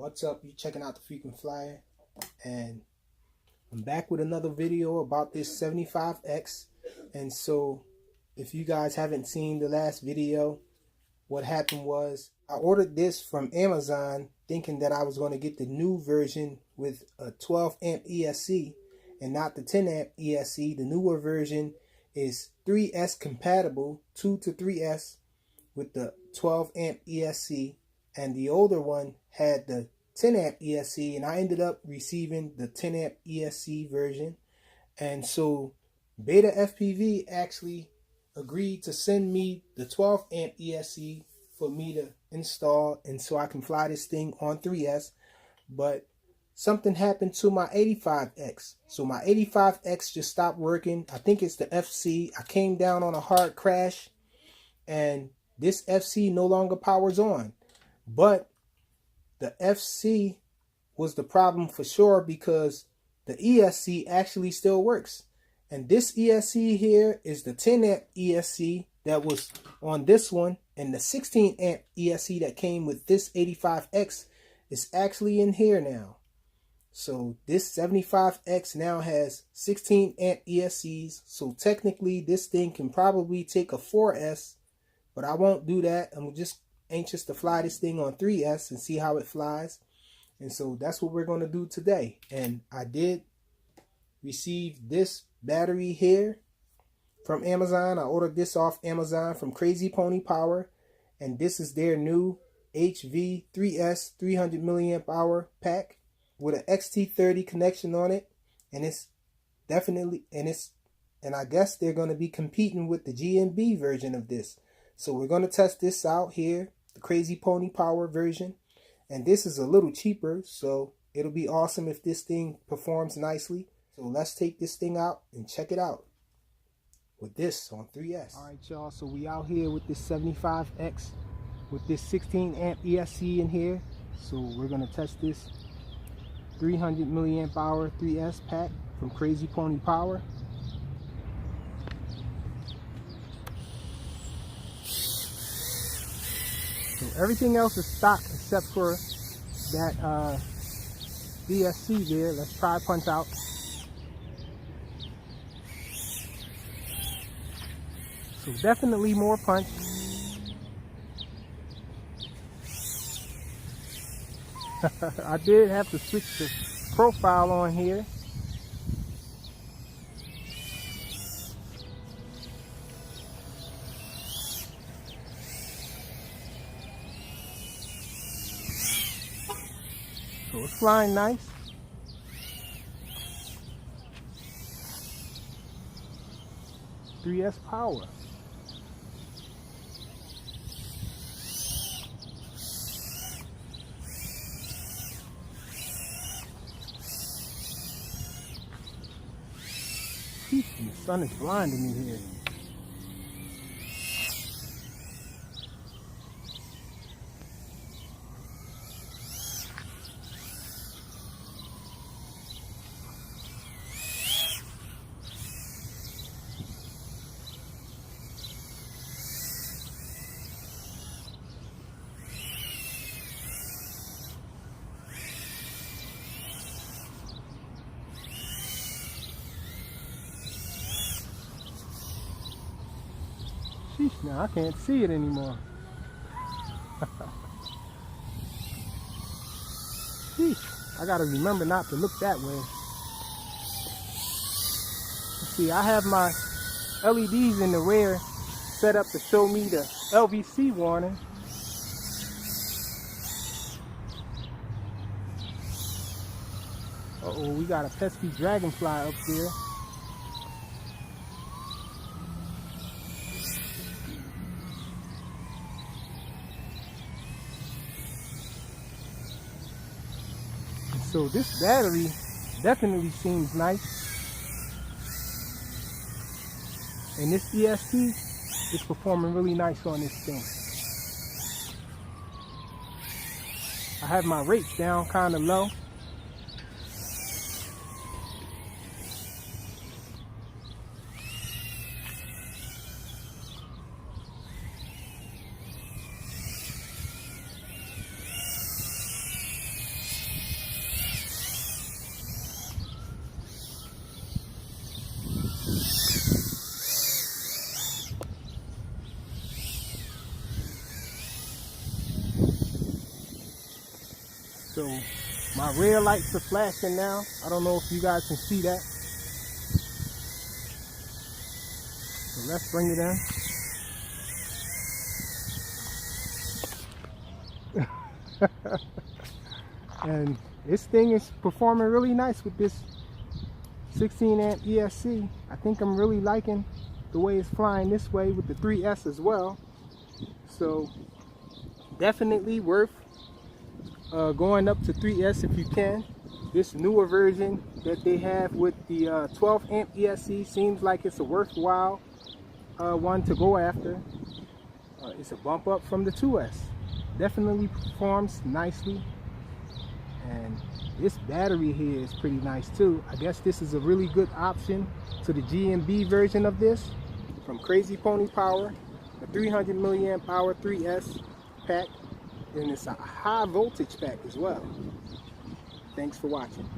What's up? You checking out the Frequent Flyer, and I'm back with another video about this 75X. And so if you guys haven't seen the last video, what happened was I ordered this from Amazon thinking that I was going to get the new version with a 12 amp ESC and not the 10 amp ESC. The newer version is 3S compatible, 2 to 3S, with the 12 amp ESC, and the older one had the 10 amp ESC, and I ended up receiving the 10 amp ESC version. And so BetaFPV actually agreed to send me the 12 amp ESC for me to install, and so I can fly this thing on 3S. But something happened to my 85X. So my 85X just stopped working. I think it's the FC. I came down on a hard crash, and this FC no longer powers on. But the FC was the problem for sure, because the ESC actually still works. And this ESC here is the 10 amp ESC that was on this one, and the 16 amp ESC that came with this 85X is actually in here now. So this 75X now has 16 amp ESCs. So technically this thing can probably take a 4S, but I won't do that. I'm just anxious to fly this thing on 3S and see how it flies. And so that's what we're going to do today. And I did receive this battery here from Amazon. I ordered this off Amazon from Crazepony-Power, and this is their new HV3S 300 milliamp hour pack with an XT30 connection on it. And it's definitely, and I guess they're going to be competing with the GMB version of this. So we're going to test this out here, the Crazepony-Power version. And this is a little cheaper, so it'll be awesome if this thing performs nicely. So let's take this thing out and check it out with this on 3S. All right, y'all, so we out here with this 75X with this 16 amp ESC in here. So we're going to test this 300 milliamp hour 3S pack from Crazepony-Power. So everything else is stock except for that ESC there. Let's try punch out. So definitely more punch. I did have to switch the profile on here. So it's flying nice. .3S power. The sun is blinding me here. Sheesh, now I can't see it anymore. Sheesh, I gotta remember not to look that way. Let's see, I have my LEDs in the rear set up to show me the LVC warning. Uh-oh, we got a pesky dragonfly up there. So this battery definitely seems nice. And this ESC is performing really nice on this thing. I have my rates down kind of low. So my rear lights are flashing now. I don't know if you guys can see that. So let's bring it in. And this thing is performing really nice with this 16 amp ESC. I think I'm really liking the way it's flying this way with the 3S as well. So definitely worth going up to 3S if you can. This newer version that they have with the 12 amp ESC seems like it's a worthwhile one to go after. It's a bump up from the 2S. Definitely performs nicely. And this battery here is pretty nice too. I guess this is a really good option to the G&B version of this from Crazepony-Power, a 300 milliamp hour 3S pack, and it's a high voltage pack as well. Thanks for watching.